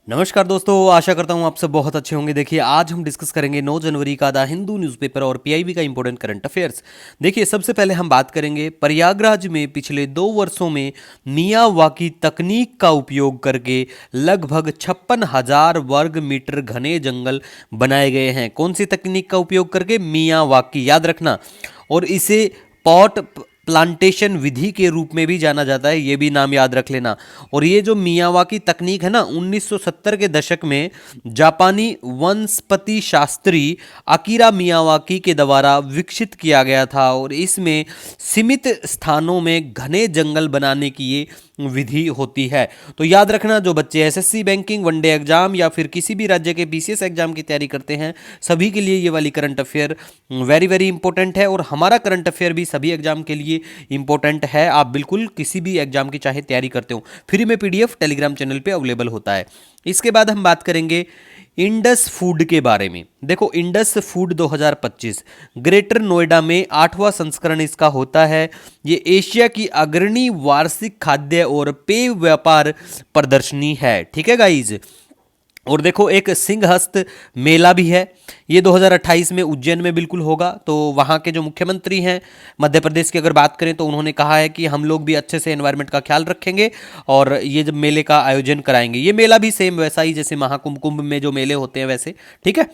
नमस्कार दोस्तों, आशा करता हूँ आप सब बहुत अच्छे होंगे। देखिए, आज हम डिस्कस करेंगे 9 जनवरी का द हिंदू न्यूज़पेपर और पीआईबी का इंपॉर्टेंट करंट अफेयर्स। देखिए, सबसे पहले हम बात करेंगे प्रयागराज में पिछले 2 वर्षों में मियावाकी तकनीक का उपयोग करके लगभग 56,000 वर्ग मीटर घने जंगल बनाए गए हैं। कौन सी तकनीक का उपयोग करके? मियावाकी, याद रखना। और इसे पॉट प्लांटेशन विधि के रूप में भी जाना जाता है, ये भी नाम याद रख लेना। और ये जो मियावाकी तकनीक है ना, 1970 के दशक में जापानी वनस्पति शास्त्री अकीरा मियावाकी के द्वारा विकसित किया गया था। और इसमें सीमित स्थानों में घने जंगल बनाने की ये विधि होती है। तो याद रखना, जो बच्चे एसएससी, बैंकिंग, वनडे एग्जाम या फिर किसी भी राज्य के बीसीएस एग्जाम की तैयारी करते हैं, सभी के लिए ये वाली current affair very very important है। और हमारा करंट अफेयर भी सभी एग्जाम के लिए इंपॉर्टेंट है। आप बिल्कुल किसी भी एग्जाम की चाहे तैयारी करते हो, फ्री में पीडीएफ टेलीग्राम चैनल पे अवेलेबल होता है। इसके बाद हम बात करेंगे इंडस फूड के बारे में। देखो, इंडस फूड 2025 ग्रेटर नोएडा में 8वां संस्करण इसका होता है। ये एशिया की अग्रणी वार्षिक खाद्य और पेय व्यापार प्रदर्शनी है। ठीक है गाइज। और देखो, एक सिंहस्थ मेला भी है। ये 2028 में उज्जैन में बिल्कुल होगा। तो वहाँ के जो मुख्यमंत्री हैं मध्य प्रदेश की अगर बात करें, तो उन्होंने कहा है कि हम लोग भी अच्छे से एनवायरनमेंट का ख्याल रखेंगे और ये जब मेले का आयोजन कराएंगे। ये मेला भी सेम वैसा ही जैसे महाकुंभ कुंभ में जो मेले होते हैं वैसे। ठीक है।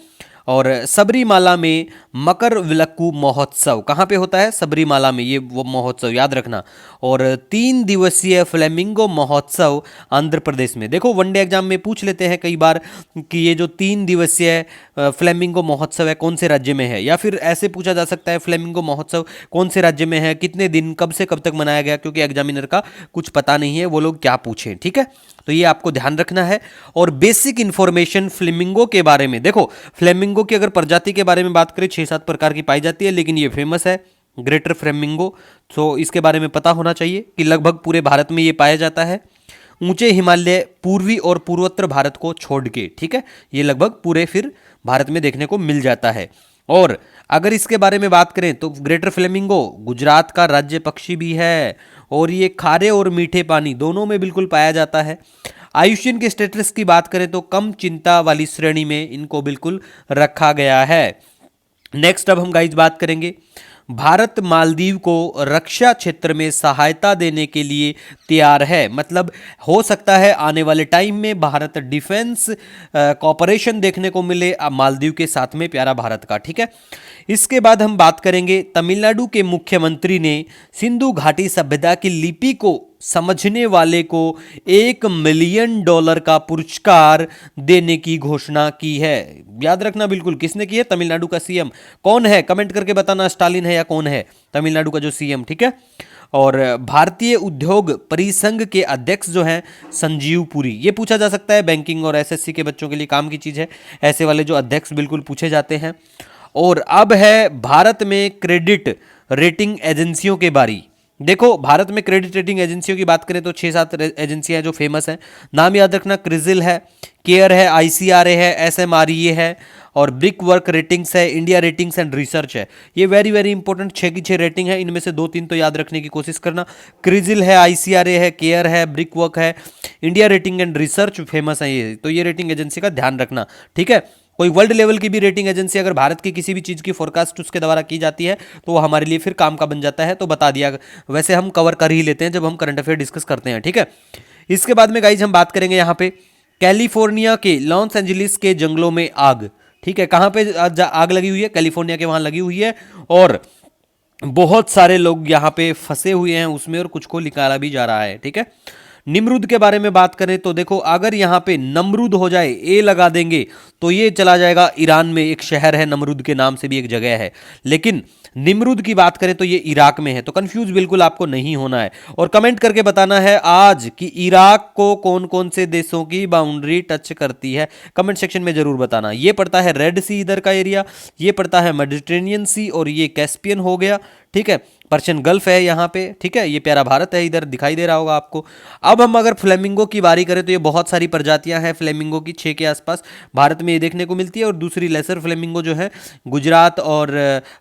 और सबरीमाला में मकर विलक्कू महोत्सव कहाँ पे होता है? सबरीमाला में, ये वो महोत्सव याद रखना। और 3 दिवसीय फ्लेमिंगो महोत्सव आंध्र प्रदेश में। देखो, वनडे एग्जाम में पूछ लेते हैं कई बार कि ये जो 3 दिवसीय फ्लेमिंगो महोत्सव है कौन से राज्य में है, या फिर ऐसे पूछा जा सकता है फ्लेमिंगो महोत्सव कौन से राज्य में है, कितने दिन, कब से कब तक मनाया गया, क्योंकि एग्जामिनर का कुछ पता नहीं है वो लोग क्या पूछें। ठीक है, तो ये आपको ध्यान रखना है। और बेसिक इंफॉर्मेशन फ्लेमिंगो के बारे में। देखो, फ्लेमिंगो की अगर प्रजाति के बारे में बात करें, 6-7 प्रकार की पाई जाती है, लेकिन ये फेमस है ग्रेटर फ्लेमिंगो। तो इसके बारे में पता होना चाहिए कि लगभग पूरे भारत में ये पाया जाता है। ऊंचे हिमालय पूर्वी और पूर्वोत्तर भारत को छोड़ के। ठीक है, ये लगभग पूरे फिर भारत में देखने को मिल जाता है। और अगर इसके बारे में बात करें तो ग्रेटर फ्लेमिंगो गुजरात का राज्य पक्षी भी है। और ये खारे और मीठे पानी दोनों में बिल्कुल पाया जाता है। आयुष्मान के स्टेटस की बात करें तो कम चिंता वाली श्रेणी में इनको बिल्कुल रखा गया है। नेक्स्ट, अब हम गाइज बात करेंगे, भारत मालदीव को रक्षा क्षेत्र में सहायता देने के लिए तैयार है। मतलब हो सकता है आने वाले टाइम में भारत डिफेंस कॉपरेशन देखने को मिले मालदीव के साथ में, प्यारा भारत का। ठीक है। इसके बाद हम बात करेंगे, तमिलनाडु के मुख्यमंत्री ने सिंधु घाटी सभ्यता की लिपि को समझने वाले को $1 मिलियन का पुरस्कार देने की घोषणा की है। याद रखना बिल्कुल, किसने की है? तमिलनाडु का सीएम। कौन है? कमेंट करके बताना, स्टालिन है या कौन है तमिलनाडु का जो सीएम। ठीक है। और भारतीय उद्योग परिसंघ के अध्यक्ष जो हैं संजीव पुरी, ये पूछा जा सकता है, बैंकिंग और एसएससी के बच्चों के लिए काम की चीज है। ऐसे वाले जो अध्यक्ष बिल्कुल पूछे जाते हैं। और अब है भारत में क्रेडिट रेटिंग एजेंसियों के बारी। देखो, भारत में क्रेडिट रेटिंग एजेंसियों की बात करें तो 6-7 एजेंसियां हैं जो फेमस हैं। नाम याद रखना, क्रिजिल है, केयर है, आईसीआरए है, एसएमआरईए है, और ब्रिक वर्क रेटिंग्स है, इंडिया रेटिंग्स एंड रिसर्च है। ये वेरी वेरी इंपॉर्टेंट 6 की 6 रेटिंग है, इनमें से 2-3 तो याद रखने की कोशिश करना। क्रिजिल है, आईसीआरए है, केयर है, ब्रिक वर्क है, India rating and research famous है ये। तो ये रेटिंग एजेंसी का ध्यान रखना। ठीक है। कोई वर्ल्ड लेवल की भी रेटिंग एजेंसी अगर भारत की किसी भी चीज़ की फोरकास्ट उसके द्वारा की जाती है तो वो हमारे लिए फिर काम का बन जाता है, तो बता दिया। वैसे हम कवर कर ही लेते हैं जब हम करंट अफेयर डिस्कस करते हैं। ठीक है। इसके बाद में गाइज हम बात करेंगे यहाँ पे कैलिफोर्निया के लॉस एंजलिस के जंगलों में आग। ठीक है, कहाँ पे आग लगी हुई है? कैलिफोर्निया के वहाँ लगी हुई है। और बहुत सारे लोग यहाँ पे फंसे हुए हैं उसमें, और कुछ को निकाला भी जा रहा है। ठीक है। निमरुद के बारे में बात करें तो देखो, अगर यहाँ पे नमरूद हो जाए, ए लगा देंगे, तो ये चला जाएगा ईरान में। एक शहर है नमरूद के नाम से भी एक जगह है। लेकिन निमरूद की बात करें तो ये इराक में है। तो कंफ्यूज बिल्कुल आपको नहीं होना है। और कमेंट करके बताना है आज कि इराक को कौन कौन से देशों की बाउंड्री टच करती है। कमेंट सेक्शन में जरूर बताना। ये पड़ता है रेड सी इधर का एरिया, ये पड़ता है मेडिटेरेनियन सी, और ये कैस्पियन हो गया। ठीक है। पर्शियन गल्फ है यहाँ पे, ठीक है, ये प्यारा भारत है, इधर दिखाई दे रहा होगा आपको। अब हम अगर फ्लेमिंगो की बारी करें तो ये बहुत सारी प्रजातियां हैं फ्लेमिंगो की, 6 के आसपास भारत में ये देखने को मिलती है। और दूसरी लेसर फ्लेमिंगो जो है गुजरात और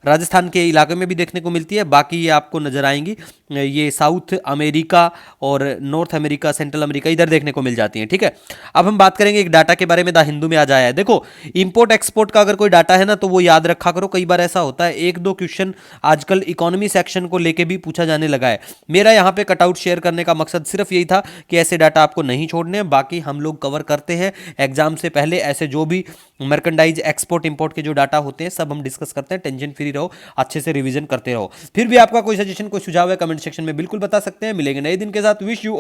राजस्थान के इलाके में भी देखने को मिलती है। बाकी ये आपको नजर आएंगी ये साउथ अमेरिका और नॉर्थ अमेरिका, सेंट्रल अमेरिका, इधर देखने को मिल जाती हैं, ठीक है। अब हम बात करेंगे एक डाटा के बारे में, द हिंदू में आज आया है। देखो, इंपोर्ट एक्सपोर्ट का अगर कोई डाटा है ना तो वो याद रखा करो, कई बार ऐसा होता है एक दो क्वेश्चन आजकल इकोनॉमी सेक्शन को लेके भी पूछा जाने लगा है। मेरा यहाँ पे कटआउट शेयर करने का मकसद सिर्फ यही था कि ऐसे डाटा आपको नहीं छोड़ने हैं। बाकी हम लोग कवर करते हैं एग्जाम से पहले, ऐसे जो भी मर्केंडाइज एक्सपोर्ट इंपोर्ट के जो डाटा होते हैं सब हम डिस्कस करते हैं। टेंशन फ्री रहो, अच्छे से रिवीजन करते रहो। फिर भी आपका कोई सजेशन, कोई सुझाव है कमेंट सेक्शन में बिल्कुल बता सकते हैं। मिलेंगे नए दिन के साथ। Wish you